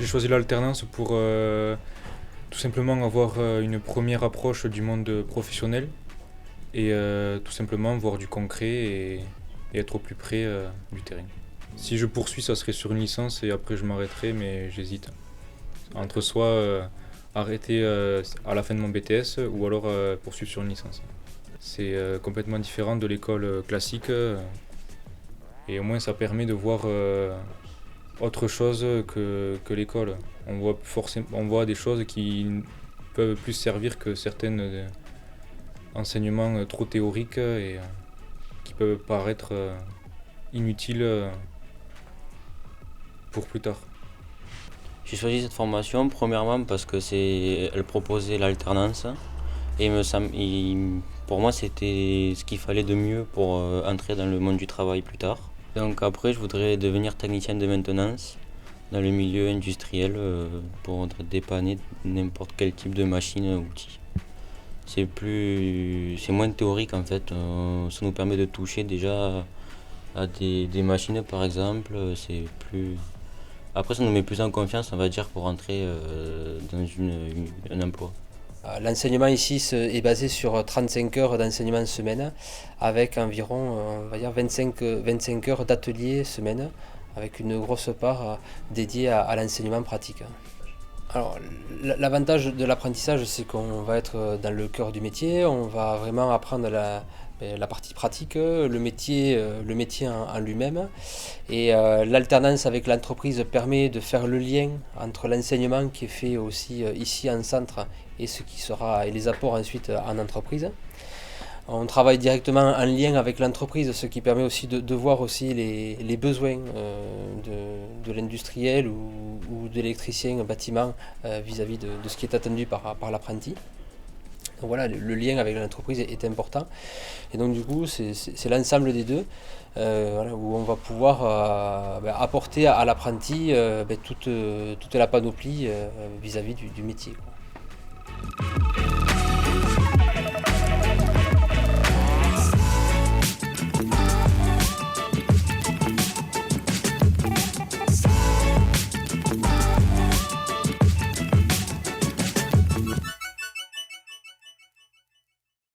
J'ai choisi l'alternance pour tout simplement avoir une première approche du monde professionnel et tout simplement voir du concret et être au plus près du terrain. Si je poursuis, ça serait sur une licence et après je m'arrêterai, mais j'hésite. Entre soit arrêter à la fin de mon BTS ou alors poursuivre sur une licence. C'est complètement différent de l'école classique et au moins ça permet de voir autre chose que l'école. On voit des choses qui peuvent plus servir que certains enseignements trop théoriques et qui peuvent paraître inutiles pour plus tard. J'ai choisi cette formation premièrement parce que elle proposait l'alternance et pour moi c'était ce qu'il fallait de mieux pour entrer dans le monde du travail plus tard. Donc après je voudrais devenir technicien de maintenance dans le milieu industriel pour dépanner n'importe quel type de machine ou outil. C'est moins théorique en fait. Ça nous permet de toucher déjà à des machines par exemple. Après ça nous met plus en confiance on va dire pour entrer dans un emploi. L'enseignement ici est basé sur 35 heures d'enseignement semaine avec environ on va dire 25 heures d'atelier semaine avec une grosse part dédiée à l'enseignement pratique. Alors, l'avantage de l'apprentissage, c'est qu'on va être dans le cœur du métier, on va vraiment apprendre la partie pratique, le métier en lui-même. Et l'alternance avec l'entreprise permet de faire le lien entre l'enseignement qui est fait aussi ici en centre et et les apports ensuite en entreprise. On travaille directement en lien avec l'entreprise, ce qui permet aussi de voir aussi les besoins de l'industriel ou de l'électricien bâtiment vis-à-vis de ce qui est attendu par l'apprenti. Donc voilà, le lien avec l'entreprise est important. Et donc du coup, c'est l'ensemble des deux voilà, où on va pouvoir apporter à l'apprenti toute la panoplie vis-à-vis du métier, quoi.